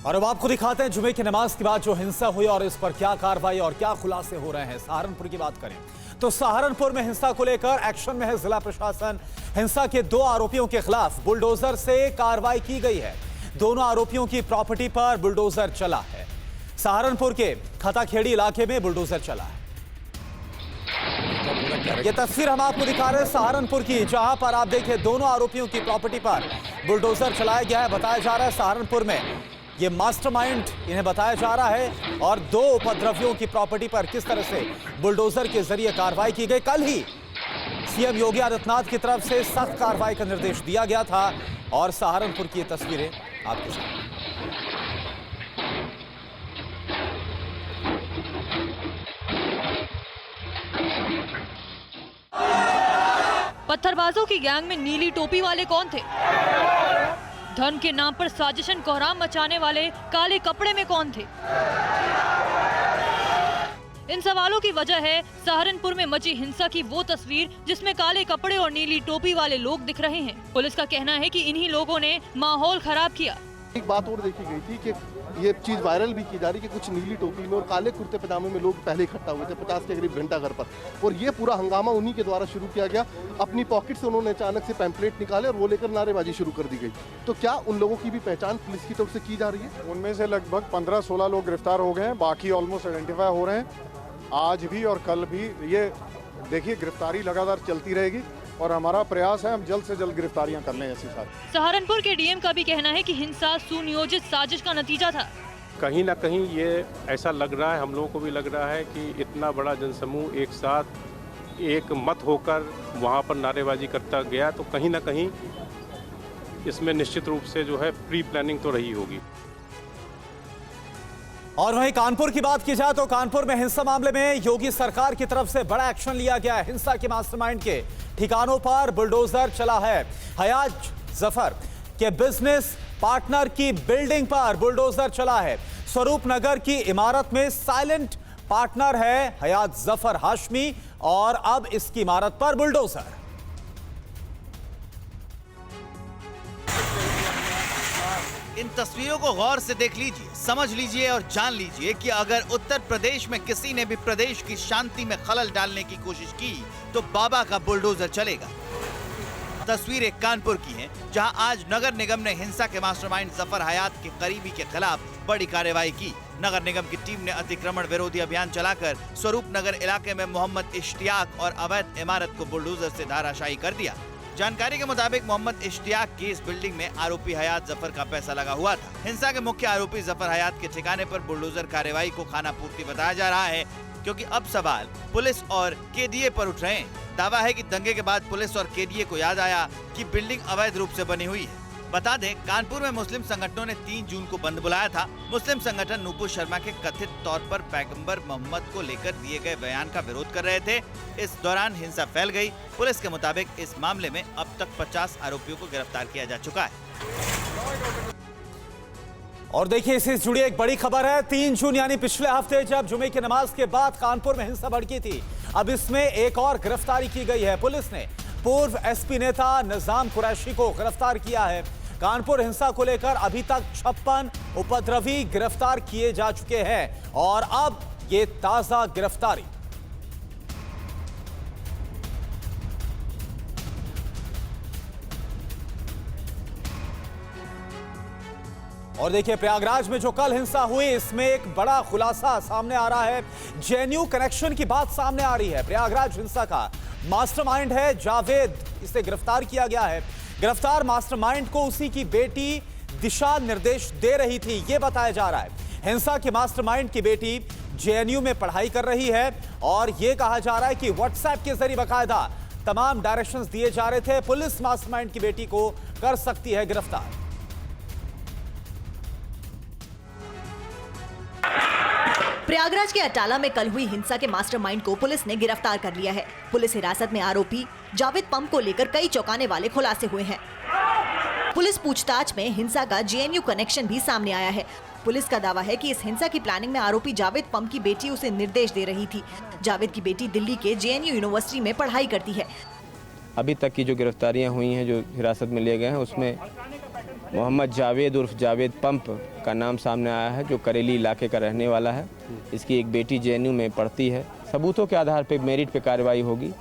और अब आपको दिखाते हैं जुमे की नमाज के बाद जो हिंसा हुई और इस पर क्या कार्रवाई और क्या खुलासे हो रहे हैं। सहारनपुर की बात करें तो सहारनपुर में हिंसा को लेकर एक्शन में है जिला प्रशासन। हिंसा के 2 आरोपियों के खिलाफ बुलडोजर से कार्रवाई की गई है। दोनों आरोपियों की प्रॉपर्टी पर बुलडोजर चला है। सहारनपुर के खताखेड़ी इलाके में बुलडोजर चला है। यह तस्वीर हम आपको दिखा रहे हैं सहारनपुर की, जहां पर आप देखिए दोनों आरोपियों की प्रॉपर्टी पर बुलडोजर चलाया गया है। बताया जा रहा है सहारनपुर में ये मास्टरमाइंड इन्हें बताया जा रहा है और 2 उपद्रवियों की प्रॉपर्टी पर किस तरह से बुलडोजर के जरिए कार्रवाई की गई। कल ही सीएम योगी आदित्यनाथ की तरफ से सख्त कार्रवाई का निर्देश दिया गया था और सहारनपुर की ये तस्वीरें आपके साथ। पत्थरबाजों की गैंग में नीली टोपी वाले कौन थे? धन के नाम पर साजिशन कोहराम मचाने वाले काले कपड़े में कौन थे? इन सवालों की वजह है सहारनपुर में मची हिंसा की वो तस्वीर जिसमें काले कपड़े और नीली टोपी वाले लोग दिख रहे हैं। पुलिस का कहना है कि इन्हीं लोगों ने माहौल खराब किया। एक बात और देखी गई थी कि ये चीज वायरल भी की जा रही कि कुछ नीली टोपी में और काले कुर्ते पजामे में लोग पहले इकट्ठा हुए थे 50 के करीब घंटा घर पर, और ये पूरा हंगामा उन्हीं के द्वारा शुरू किया गया। अपनी पॉकेट से उन्होंने अचानक से पैम्पलेट निकाले और वो लेकर नारेबाजी शुरू कर दी गई। तो क्या उन लोगों की भी पहचान पुलिस की तरफ से की जा रही है? उनमें से लगभग 15-16 लोग गिरफ्तार हो गए हैं, बाकी ऑलमोस्ट आइडेंटिफाई हो रहे हैं। आज भी और कल भी ये देखिए गिरफ्तारी लगातार चलती रहेगी और हमारा प्रयास है हम जल्द से जल्द गिरफ्तारियां कर लें ऐसे साथ। सहारनपुर के डीएम का भी कहना है कि हिंसा सुनियोजित साजिश का नतीजा था। कहीं ना कहीं ये ऐसा लग रहा है, हम लोगों को भी लग रहा है कि इतना बड़ा जनसमूह एक साथ एक मत होकर वहाँ पर नारेबाजी करता गया, तो कहीं ना कहीं इसमें निश्चित रूप से जो है प्री प्लानिंग तो रही होगी। और वहीं कानपुर की बात की जाए तो कानपुर में हिंसा मामले में योगी सरकार की तरफ से बड़ा एक्शन लिया गया है। हिंसा के मास्टरमाइंड के ठिकानों पर बुलडोजर चला है। हयाज जफर के बिजनेस पार्टनर की बिल्डिंग पर बुलडोजर चला है। स्वरूप नगर की इमारत में साइलेंट पार्टनर है हयाज जफर हाशमी और अब इसकी इमारत पर बुलडोजर। इन तस्वीरों को गौर से देख लीजिए, समझ लीजिए और जान लीजिए कि अगर उत्तर प्रदेश में किसी ने भी प्रदेश की शांति में खलल डालने की कोशिश की तो बाबा का बुलडोजर चलेगा। तस्वीरें कानपुर की हैं, जहां आज नगर निगम ने हिंसा के मास्टरमाइंड जफर हयात के करीबी के खिलाफ बड़ी कार्रवाई की। नगर निगम की टीम ने अतिक्रमण विरोधी अभियान चलाकर स्वरूप नगर इलाके में मोहम्मद इश्तियाक और अवैध इमारत को बुलडोजर से धराशायी कर दिया। जानकारी के मुताबिक मोहम्मद इश्तियाक की इस बिल्डिंग में आरोपी हयात जफर का पैसा लगा हुआ था। हिंसा के मुख्य आरोपी जफर हयात के ठिकाने पर बुलडोजर कार्रवाई को खाना पूर्ति बताया जा रहा है, क्योंकि अब सवाल पुलिस और केडीए पर उठ रहे हैं। दावा है कि दंगे के बाद पुलिस और केडीए को याद आया कि बिल्डिंग अवैध रूप से बनी हुई है। बता दें, कानपुर में मुस्लिम संगठनों ने 3 जून को बंद बुलाया था। मुस्लिम संगठन नूपुर शर्मा के कथित तौर पर पैगंबर मोहम्मद को लेकर दिए गए बयान का विरोध कर रहे थे। इस दौरान हिंसा फैल गई। पुलिस के मुताबिक इस मामले में अब तक 50 आरोपियों को गिरफ्तार किया जा चुका है। और देखिए इससे जुड़ी एक बड़ी खबर है। 3 जून यानी पिछले हफ्ते जब जुमे की नमाज के बाद कानपुर में हिंसा भड़की थी, अब इसमें एक और गिरफ्तारी की गई है। पुलिस ने पूर्व एसपी नेता निजाम कुरैशी को गिरफ्तार किया है। कानपुर हिंसा को लेकर अभी तक 56 उपद्रवी गिरफ्तार किए जा चुके हैं और अब ये ताजा गिरफ्तारी। और देखिए प्रयागराज में जो कल हिंसा हुई, इसमें एक बड़ा खुलासा सामने आ रहा है। जेएनयू कनेक्शन की बात सामने आ रही है। प्रयागराज हिंसा का मास्टरमाइंड है जावेद, इसे गिरफ्तार किया गया है। गिरफ्तार मास्टरमाइंड को उसी की बेटी दिशा निर्देश दे रही थी, यह बताया जा रहा है। हिंसा के मास्टरमाइंड की बेटी जेएनयू में पढ़ाई कर रही है और यह कहा जा रहा है कि व्हाट्सएप के जरिए बाकायदा तमाम डायरेक्शंस दिए जा रहे थे। पुलिस मास्टरमाइंड की बेटी को कर सकती है गिरफ्तार। प्रयागराज के अटाला में कल हुई हिंसा के मास्टरमाइंड को पुलिस ने गिरफ्तार कर लिया है। पुलिस हिरासत में आरोपी जावेद पंप को लेकर कई चौंकाने वाले खुलासे हुए हैं। पुलिस पूछताछ में हिंसा का जेएनयू कनेक्शन भी सामने आया है। पुलिस का दावा है कि इस हिंसा की प्लानिंग में आरोपी जावेद पंप की बेटी उसे निर्देश दे रही थी। जावेद की बेटी दिल्ली के जेएनयू यूनिवर्सिटी में पढ़ाई करती है। अभी तक की जो गिरफ्तारियां हुई हैं, जो हिरासत में लिए गए हैं, उसमें मोहम्मद जावेद उर्फ जावेद पंप का नाम सामने आया है, जो करेली इलाके का रहने वाला है। इसकी एक बेटी जेएनयू में पढ़ती है। सबूतों के आधार पर मेरिट पे कार्रवाई होगी,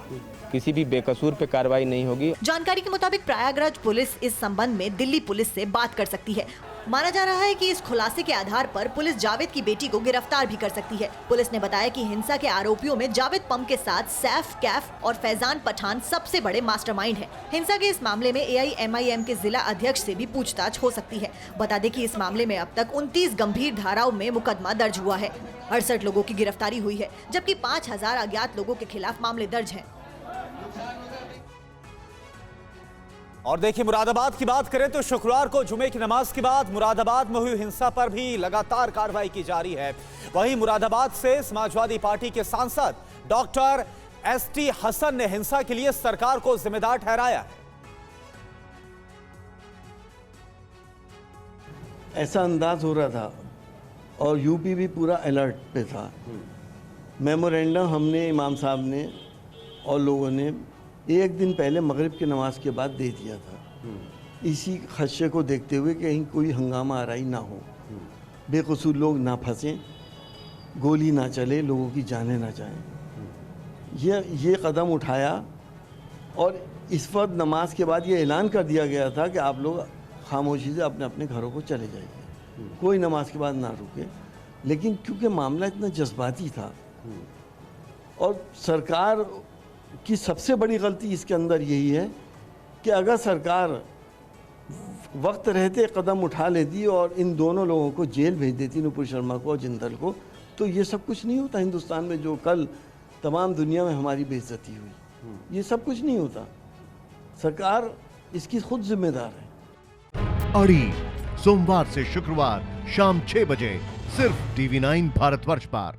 किसी भी बेकसूर पे कार्रवाई नहीं होगी। जानकारी के मुताबिक प्रयागराज पुलिस इस संबंध में दिल्ली पुलिस से बात कर सकती है। माना जा रहा है कि इस खुलासे के आधार पर पुलिस जावेद की बेटी को गिरफ्तार भी कर सकती है। पुलिस ने बताया कि हिंसा के आरोपियों में जावेद पंप के साथ सैफ, कैफ और फैजान पठान सबसे बड़े मास्टरमाइंड हैं। हिंसा के इस मामले में AIMIM के जिला अध्यक्ष से भी पूछताछ हो सकती है। बता दें कि इस मामले में अब तक 29 गंभीर धाराओं में मुकदमा दर्ज हुआ है। 68 लोगों की गिरफ्तारी हुई है, जबकि 5000 अज्ञात लोगों के खिलाफ मामले दर्ज हैं। और देखिए, मुरादाबाद की बात करें तो शुक्रवार को जुमे की नमाज के बाद मुरादाबाद में हुई हिंसा पर भी लगातार कार्रवाई की जा रही है। वहीं मुरादाबाद से समाजवादी पार्टी के सांसद डॉक्टर ST हसन ने हिंसा के लिए सरकार को जिम्मेदार ठहराया है। ऐसा अंदाज हो रहा था और यूपी भी पूरा अलर्ट पे था। मेमोरेंडम हमने इमाम साहब ने और लोगों ने एक दिन पहले मगरिब की नमाज के बाद दे दिया था, इसी खदशे को देखते हुए कि कहीं कोई हंगामा आराई ना हो, बेकसूर लोग ना फंसें, गोली ना चले, लोगों की जानें ना जाएं। ये कदम उठाया और इस वक्त नमाज के बाद ये ऐलान कर दिया गया था कि आप लोग खामोशी से अपने अपने घरों को चले जाइए, कोई नमाज के बाद ना रुके। लेकिन क्योंकि मामला इतना जज्बाती था और सरकार की सबसे बड़ी गलती इसके अंदर यही है कि अगर सरकार वक्त रहते कदम उठा लेती और इन दोनों लोगों को जेल भेज देती, नुपुर शर्मा को और जिंदल को, तो ये सब कुछ नहीं होता हिंदुस्तान में। जो कल तमाम दुनिया में हमारी बेइज्जती हुई, ये सब कुछ नहीं होता। सरकार इसकी खुद जिम्मेदार है। अड़ी सोमवार से शुक्रवार शाम 6 बजे सिर्फ TV9 भारतवर्ष पर।